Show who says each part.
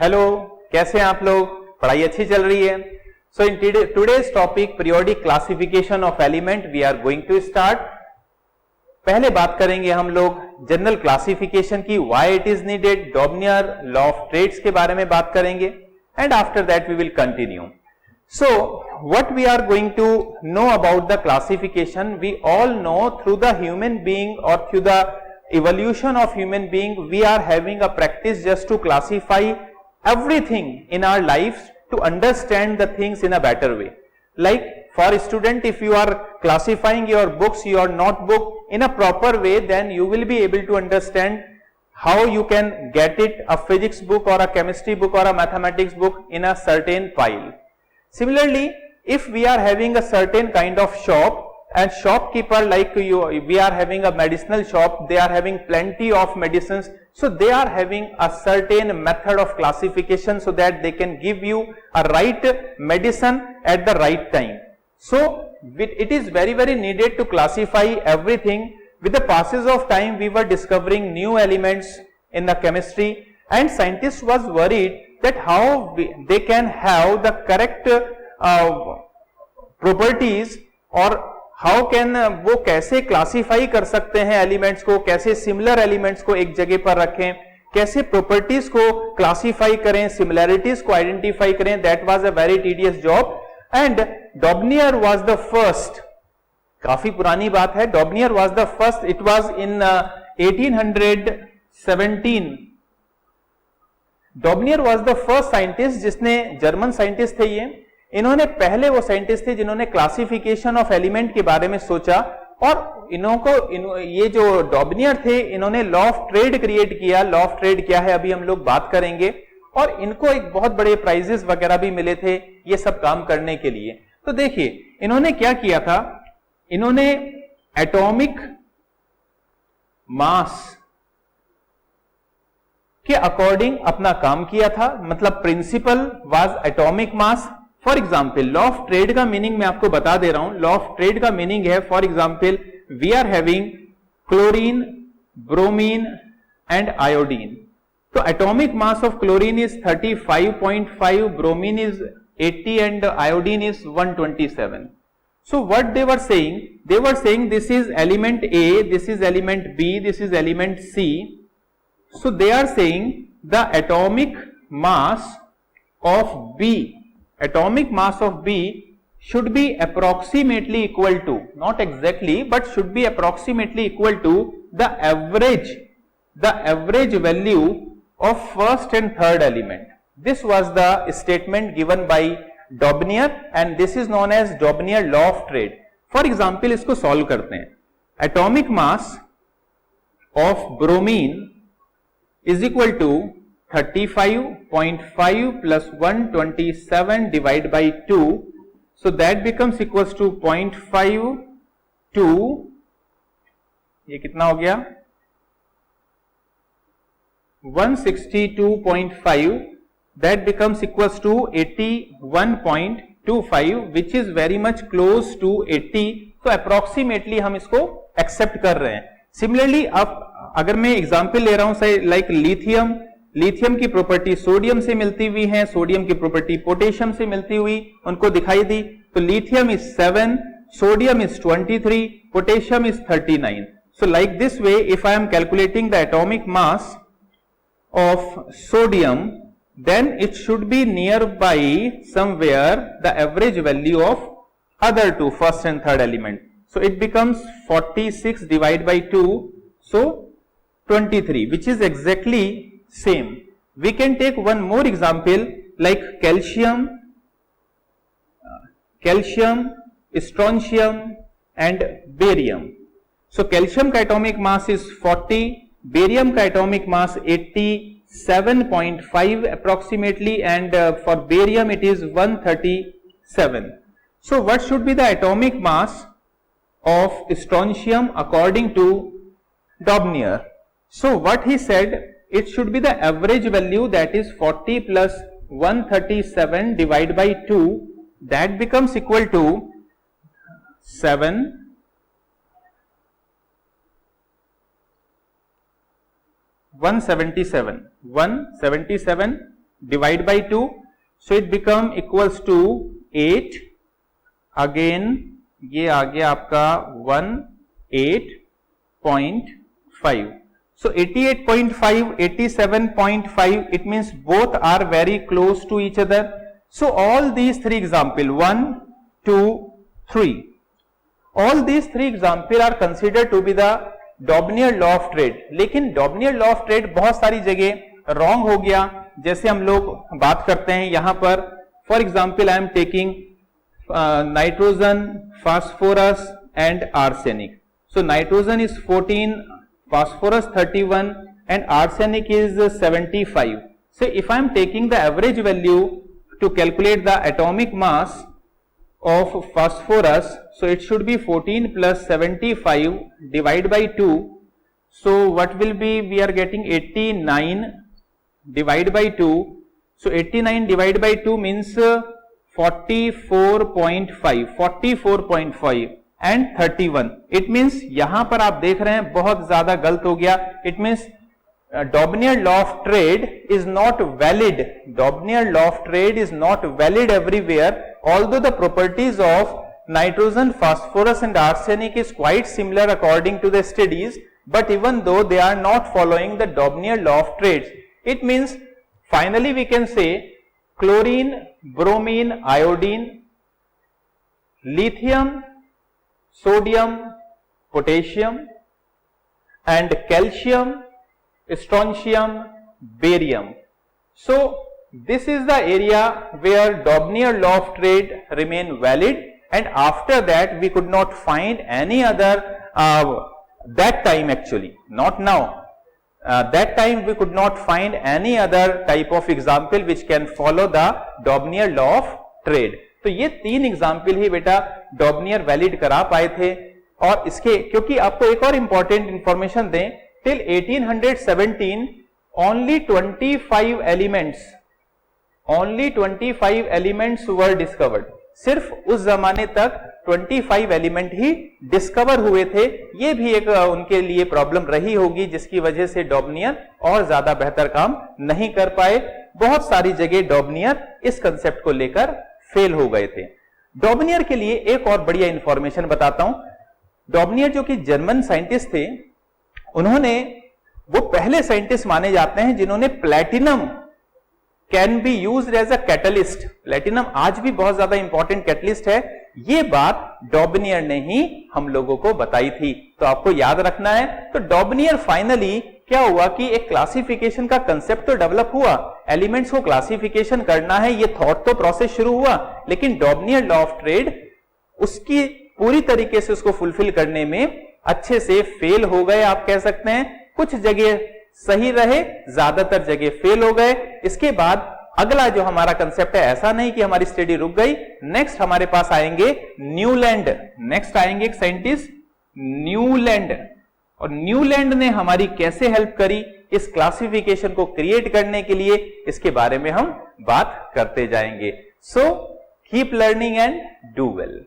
Speaker 1: Hello, कैसे हैं आप लोग? पढ़ाई अच्छी चल रही है? So in today's topic periodic classification of element we are going to start. पहले बात करेंगे हम लोग जनरल क्लासिफिकेशन की, why it is needed, Dobereiner law of triads के बारे में बात करेंगे and after that we will continue. So what we are going to know about the classification, we all know through the human being or through the evolution of human being, we are having a practice just to classify everything in our lives to understand the things in a better way. Like for a student, if you are classifying your books, your notebook in a proper way, then you will be able to understand how you can get it, a physics book or a chemistry book or a mathematics book in a certain pile. Similarly, if we are having a certain kind of shop and shopkeeper like you, we are having a medicinal shop, they are having plenty of medicines, so they are having a certain method of classification so that they can give you a right medicine at the right time. So it is very needed to classify everything. With the passage of time, we were discovering new elements in the chemistry and scientists was worried that how they can have the correct properties और how can वो कैसे classify कर सकते हैं elements को, कैसे similar elements को एक जगह पर रखें, कैसे प्रॉपर्टीज को क्लासीफाई करें, सिमिलैरिटीज को आइडेंटिफाई करें। That was a very tedious job and Daubernier was the first, काफी पुरानी बात है, Daubernier was the first, it was in 1817। Daubernier was the first scientist जिसने, जर्मन साइंटिस्ट थे ये, इन्होंने पहले वो साइंटिस्ट थे जिन्होंने क्लासिफिकेशन ऑफ एलिमेंट के बारे में सोचा और ये जो डॉबनियर थे इन्होंने लॉ ऑफ ट्रेड क्रिएट किया। लॉ ऑफ ट्रेड क्या है अभी हम लोग बात करेंगे और इनको एक बहुत बड़े प्राइजेस वगैरह भी मिले थे ये सब काम करने के लिए। तो देखिए इन्होंने क्या किया था, इन्होंने एटॉमिक मास के अकॉर्डिंग अपना काम किया था, मतलब principle was atomic mass. For example law of triad का मीनिंग मैं आपको बता दे रहा हूं। लॉ ऑफ ट्रेड का मीनिंग है, for example we are having chlorine, bromine and iodine. तो atomic mass of chlorine is 35.5, bromine is 80 and iodine is 127। So what they were saying this is element A, this is element B, this is element C. So they are saying the atomic mass of B should be approximately equal to, not exactly, but should be approximately equal to the average value of first and third element. This was the statement given by Dobereiner and this is known as Dobereiner law of triads. For example इसको solve करते हैं। Atomic mass of bromine is equal to 35.5 plus 127 divide by 2, so that becomes equals to 0.52, ये कितना हो गया 162.5, that becomes equals to 81.25 which is very much close to 80. तो approximately हम इसको एक्सेप्ट कर रहे हैं। सिमिलरली अब अगर मैं एग्जांपल ले रहा हूं लाइक लिथियम की प्रॉपर्टी सोडियम से मिलती हुई है, सोडियम की प्रॉपर्टी पोटेशियम से मिलती हुई उनको दिखाई दी, तो lithium is 7, sodium is 23, potassium is 39। So like this way if I am calculating the atomic mass of sodium, then it should be nearby somewhere the average value of other two, first and third element. So it becomes 46 divided by 2, so 23, which is exactly same. We can take one more example like calcium, strontium and barium. So calcium का atomic mass is 40, barium का atomic mass 87.5 approximately, and for barium it is 137. So what should be the atomic mass of strontium according to Dobnier? So what he said, it should be the average value, that is 40 plus 137 divided by 2, that becomes equal to 7, 177 divide by 2, so it become equals to 8, again ये आ गया आपका 108.5, so 88.5, 87.5, it means both are very close to each other. So all these three example, 1, 2, 3, all these three example are considered to be the Dobner law of trade. लेकिन Dobner law of trade बहुत सारी जगह wrong हो गया. जैसे हम लोग बात करते हैं यहाँ पर, for example I am taking nitrogen, phosphorus and arsenic. So nitrogen is 14, phosphorus 31 and arsenic is 75. So if I am taking the average value to calculate the atomic mass of phosphorus, so it should be 14 plus 75 divided by 2. So what will be, we are getting 89 divided by 2. So 89 divided by 2 means 44.5 and 31. It means यहाँ पर आप देख रहे हैं बहुत ज्यादा गलत हो गया. It means Dobner law of trade is not valid. Dobner law of trade is not valid everywhere. Although the properties of nitrogen, phosphorus and arsenic is quite similar according to the studies, but even though they are not following the Dobner law of trade, it means finally we can say chlorine, bromine, iodine, lithium, sodium, potassium and calcium, strontium, barium. So this is the area where Dobner law of trade remain valid, and after that we could not find any other that time, actually not now, that time we could not find any other type of example which can follow the Dobner law of trade. तो ये तीन example ही बेटा Dobner valid करा पाए थे. और इसके क्योंकि आपको एक और इंपॉर्टेंट इंफॉर्मेशन दें, till 1817 only 25 elements were discovered. सिर्फ उस जमाने तक 25 एलिमेंट ही डिस्कवर हुए थे. ये भी एक उनके लिए प्रॉब्लम रही होगी जिसकी वजह से Dobner और ज्यादा बेहतर काम नहीं कर पाए. बहुत सारी जगह Dobner इस कंसेप्ट को लेकर फेल हो गए थे. Dobner के लिए एक और बढ़िया इंफॉर्मेशन बताता हूं. Dobner जो कि जर्मन साइंटिस्ट थे, उन्होंने, वो पहले साइंटिस्ट माने जाते हैं जिन्होंने platinum can be used as a catalyst. Platinum आज भी बहुत ज्यादा इंपॉर्टेंट कैटलिस्ट है. ये बात Dobner ने ही हम लोगों को बताई थी, तो आपको याद रखना है. तो Dobner फाइनली क्या हुआ कि एक क्लासिफिकेशन का कंसेप्ट तो डेवलप हुआ, एलिमेंट्स को क्लासिफिकेशन करना है, ये थॉट तो प्रोसेस शुरू हुआ, लेकिन Dobner लॉ ऑफ ट्रेड उसकी पूरी तरीके से उसको फुलफिल करने में अच्छे से फेल हो गए, आप कह सकते हैं. कुछ जगह सही रहे, ज्यादातर जगह फेल हो गए. इसके बाद अगला जो हमारा कंसेप्ट है, ऐसा नहीं कि हमारी स्टडी रुक गई. नेक्स्ट हमारे पास आएंगे न्यूलैंड. नेक्स्ट आएंगे एक साइंटिस्ट न्यूलैंड, और न्यूलैंड ने हमारी कैसे हेल्प करी इस क्लासिफिकेशन को क्रिएट करने के लिए, इसके बारे में हम बात करते जाएंगे. So keep learning and do well.